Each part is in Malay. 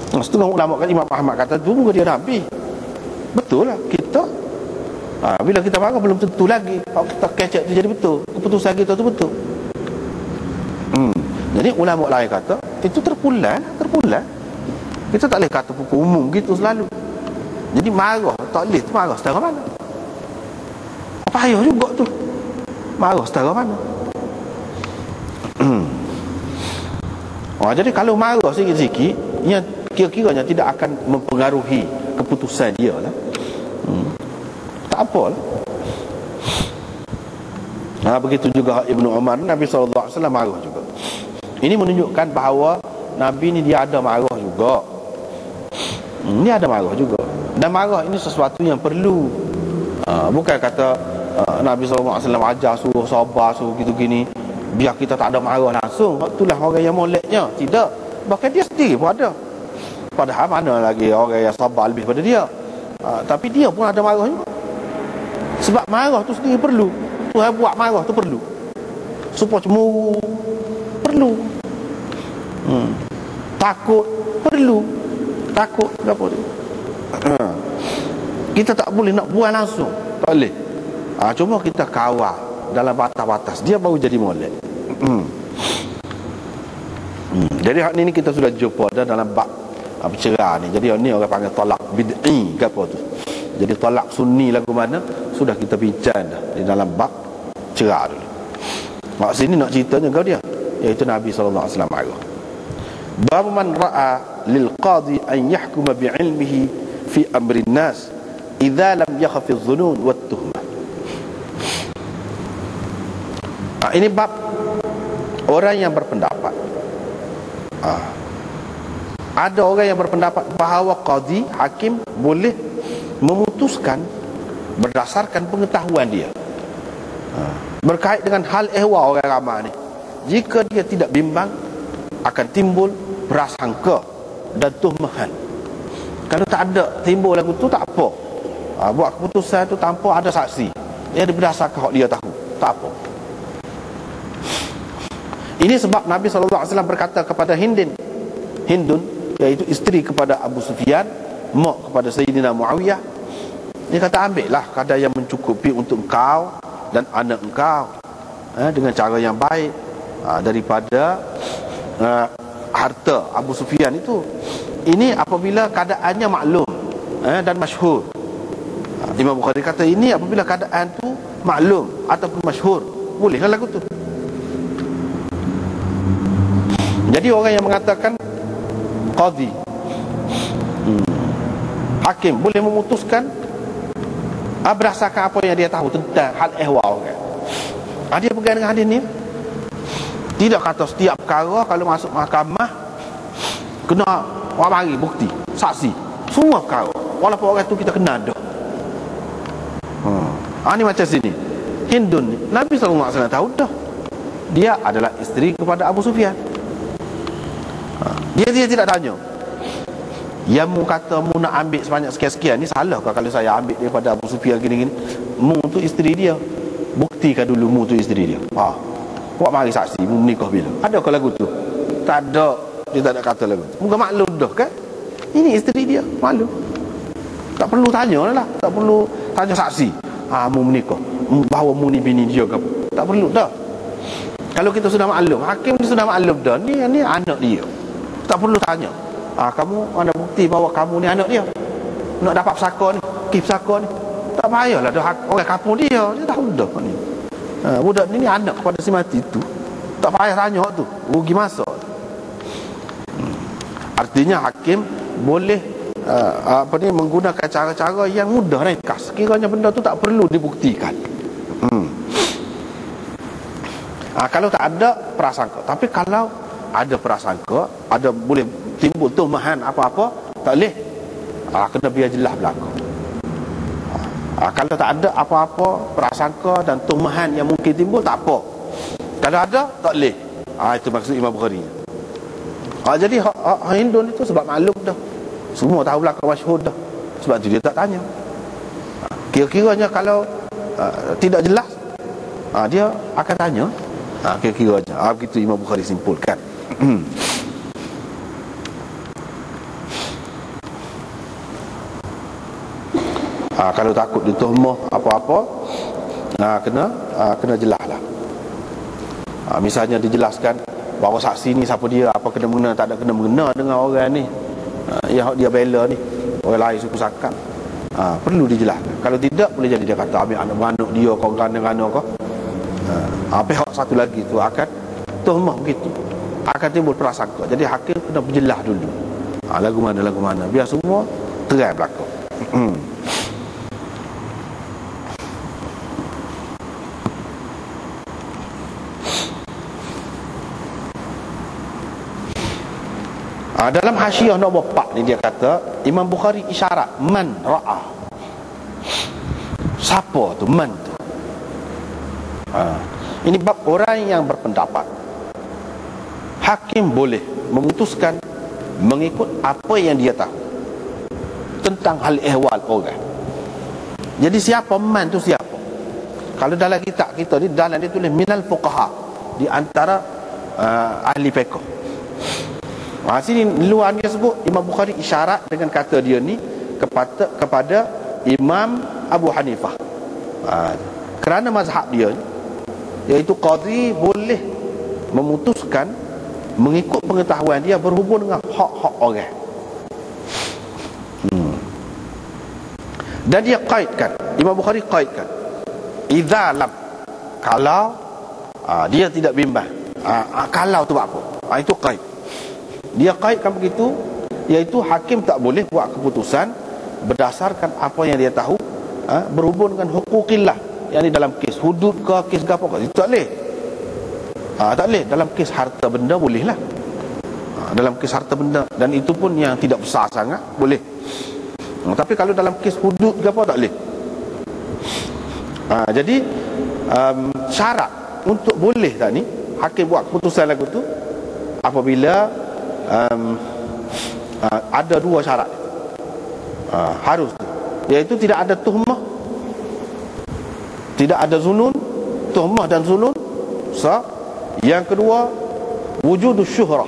Setengah ulama kata, Imam Ahmad kata tu muka dia Nabi. Betul lah. Kita bila kita marah belum tentu lagi kalau kita kecek tu jadi betul, keputusan kita tu betul. Jadi ulama lain kata itu terpulang. Kita tak boleh kata pukul umum gitu selalu. Jadi marah tak boleh tu marah setara mana? Payah juga tu. Marah setara mana? Jadi kalau marah sikit-sikit, yang kira-kiranya tidak akan mempengaruhi keputusan dia lah. Tak apalah. Begitu juga Ibnu Umar, Nabi SAW marah juga. Ini menunjukkan bahawa Nabi ni dia ada marah juga. Dia ada marah juga. Dan marah ini sesuatu yang perlu. Bukan kata Nabi SAW ajar suruh sabar, suruh gitu-gini, biar kita tak ada marah langsung. Itulah orang yang moleknya. Tidak. Bahkan dia sendiri pun ada. Padahal mana lagi orang yang sabar lebih pada dia. Tapi dia pun ada marahnya. Sebab marah tu sendiri perlu. Tuhan buat marah tu perlu. Supaya cemburu perlu. Takut perlu. Takut apa tu? Kita tak boleh nak buat langsung. Tak boleh. Cuma kita kawal dalam batas-batas. Dia baru jadi molek. Jadi hak ni kita sudah jumpa dah dalam bab bercerai ni. Jadi ni orang panggil talak bid'i ke apa tu. Jadi talak sunni lagu mana sudah kita bincang dah di dalam bab cerai dulu. Mak sini nak ceritanya kau dia, iaitu Nabi sallallahu alaihi wasallam marah. Bab man ra'a lil qadi an yahkuma bi ilmihi fi amri an-nas idza lam yakhaf adh-dhunun wat tuhmah. Ini bab orang yang berpendapat. Ada orang yang berpendapat bahawa qadi, hakim boleh memutuskan berdasarkan pengetahuan dia berkait dengan hal ehwal orang ramai ni. Jika dia tidak bimbang, akan timbul prasangka dan tuhmahan. Kalau tak ada timbul lagu tu, tak apa. Buat keputusan tu tanpa ada saksi, dia berdasarkan hak dia tahu, tak apa. Ini sebab Nabi SAW berkata kepada Hindun, iaitu isteri kepada Abu Sufyan, mak kepada Sayyidina Muawiyah, dia kata, ambillah kadar yang mencukupi untuk engkau dan anak engkau dengan cara yang baik daripada harta Abu Sufyan itu. Ini apabila keadaannya maklum dan masyhur. Imam Bukhari kata ini apabila keadaan tu maklum ataupun masyhur, bolehlah lagu tu. Jadi orang yang mengatakan qadi, hakim boleh memutuskan berdasarkan apa yang dia tahu tentang hal ehwal kan. Dia pegang dengan hadis ni. Tidak kata setiap perkara kalau masuk mahkamah kena orang mari bukti, saksi, semua perkara walaupun orang tu kita kenal dah. Ni macam sini Hindun ni, Nabi SAW tahu dah dia adalah isteri kepada Abu Sufyan. Dia tidak tanya, yang mu kata mu nak ambil sebanyak sekian-sekian ni, salah ke kalau saya ambil daripada Abu Sufyan gini-gini? Mu tu isteri dia, buktikan dulu mu tu isteri dia. Buat mari saksi, mu menikah bila? Ada ke lagu tu? Tak ada. Dia tak ada kata lagu tu. Muka maklum dah kan? Ini isteri dia, maklum. Tak perlu tanya lah, tak perlu tanya saksi. Mu menikah, bahawa mu ni bini dia ke? Tak perlu dah. Kalau kita sudah maklum, hakim sudah maklum dah, ni anak dia, tak perlu tanya. Kamu ada bukti bahawa kamu ni anak dia, nak dapat pesaka ni, kif pesaka ni, tak payahlah dah orang kampung dia tahu dah ni. Budak ni anak kepada si mati tu, tak payah tanya tu, rugi masa. Artinya hakim boleh menggunakan cara-cara yang mudah ringkas. Sekiranya benda tu tak perlu dibuktikan. Kalau tak ada prasangka. Tapi kalau ada prasangka, ada boleh timbul tumahan apa-apa, tak boleh. Kena biar jelas belaka. Kalau tak ada apa-apa prasangka dan tumahan yang mungkin timbul, tak apa. Kalau ada, tak boleh. Itu maksud Imam Bukhari. Jadi Hindun itu sebab maklum dah, semua tahu belaka masyhur dah, sebab tu dia tak tanya. Kira-kiranya kalau tidak jelas, dia akan tanya. Kira-kiranya begitu Imam Bukhari simpulkan. Kalau takut dituhmah apa-apa, kena jelas lah. Misalnya dijelaskan bahawa saksi ni siapa dia, apa kena mengena, tak ada kena mengena dengan orang ni, yang dia bela ni orang lain suku sakat. Perlu dijelaskan. Kalau tidak, boleh jadi dia kata ambil anak beranak dia kau gana-gana kau. Pihak satu lagi tu akan tuhmah begitu, akan timbul prasangka. Jadi hakim kena berjelas dulu, lagu mana biar semua terang berlaku. Dalam hasyiah nombor 4 ni dia kata, Imam Bukhari isyarat man ra'a. Siapa tu man tu? Ini bab orang yang berpendapat hakim boleh memutuskan mengikut apa yang dia tahu tentang hal ehwal orang. Jadi siapa man tu siapa? Kalau dalam kitab kita ni, dalam dia tulis minal fuqaha, di antara ahli fiqh. Sini luar dia sebut Imam Bukhari isyarat dengan kata dia ni kepada Imam Abu Hanifah. Kerana mazhab dia, iaitu qadhi boleh memutuskan mengikut pengetahuan dia berhubung dengan hak-hak orang. Dan dia kaitkan, Imam Bukhari kaitkan, idza lam, kalau dia tidak bimbang, kalau tu apa, itu kait. Dia kaitkan begitu, iaitu hakim tak boleh buat keputusan berdasarkan apa yang dia tahu berhubung dengan hukukillah, yang ni dalam kes hudud ke, kes apa ke, itu tak boleh. Tak boleh. Dalam kes harta benda boleh lah, dalam kes harta benda, dan itu pun yang tidak besar sangat boleh. Tapi kalau dalam kes hudud ke apa, tak boleh. Jadi syarat untuk boleh tak ni hakim buat keputusan lagu tu apabila ada dua syarat, harus, iaitu tidak ada tuhmah, tidak ada zunun, tuhmah dan zunun. Yang kedua, wujudus syuhrah,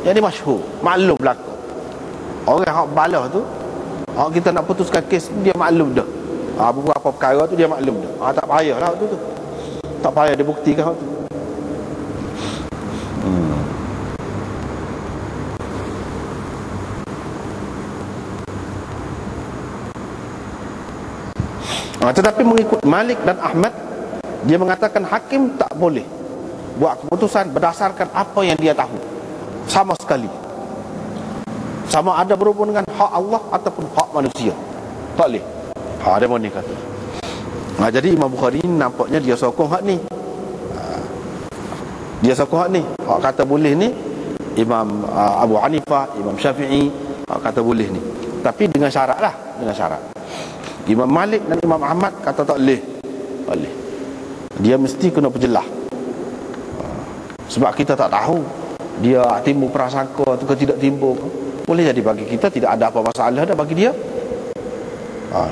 yang masyhur, maklum berlaku. Orang hak balah tu, kita nak putuskan kes dia maklum dah, beberapa perkara tu dia maklum dah. Tak payahlah tu tak payah dia buktikan hak tu. Tetapi mengikut Malik dan Ahmad, dia mengatakan hakim tak boleh buat keputusan berdasarkan apa yang dia tahu sama sekali, sama ada berhubung dengan hak Allah ataupun hak manusia, tak boleh. Dia mau ni kata. Jadi Imam Bukhari nampaknya dia sokong hak ni, dia sokong hak ni. Kata boleh ni Imam Abu Hanifah, Imam Syafi'i kata boleh ni, tapi dengan syarat lah, dengan syarat. Imam Malik dan Imam Ahmad kata tak boleh. Dia mesti kena perjelas. Sebab kita tak tahu dia timbul prasangka atau tidak timbul. Boleh jadi bagi kita tidak ada apa masalah dah, bagi dia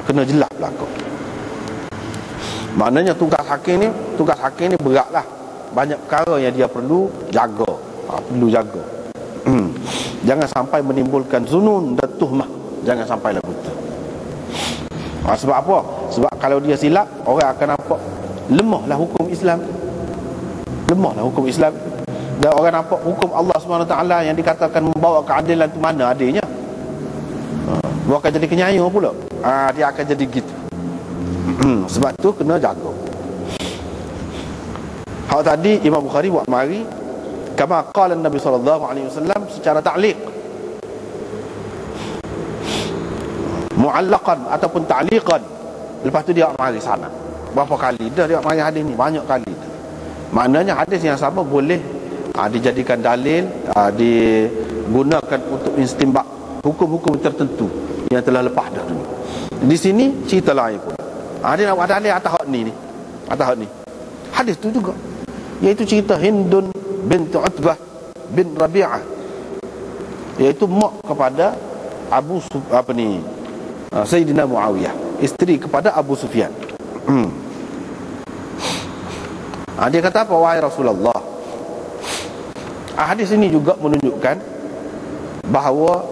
kena jelas berlaku. Maknanya tugas hakim ni beratlah. Banyak perkara yang dia perlu jaga, perlu jaga. Jangan sampai menimbulkan zunun dan tuhmah, jangan sampai lagu tu. Sebab apa? Sebab kalau dia silap, orang akan nampak lemahlah hukum Islam, lemahlah hukum Islam. Dan orang nampak hukum Allah SWT yang dikatakan membawa keadilan tu mana adanya. Dia akan jadi kenyaya pula. Dia akan jadi gitu. Sebab tu kena jaga. Hak tadi Imam Bukhari buat mari kama qala Nabi SAW secara ta'liq, mu'allaqan ataupun ta'liqan. Lepas tu dia mari sana. Berapa kali dah dia mari hadis ni? Banyak kali dah. Maknanya hadis yang sama boleh dijadikan dalil, digunakan untuk istinbat hukum-hukum tertentu yang telah lepas dah dulu. Di sini cerita lain pun. Dia nak buat dalil atas hak ni, atas hak ni. Hadis tu juga, iaitu cerita Hindun bint Utbah bin Rabi'ah, iaitu mak kepada Sayyidina Muawiyah, isteri kepada Abu Sufyan. Dia kata apa? Wahai Rasulullah, hadis ini juga menunjukkan bahawa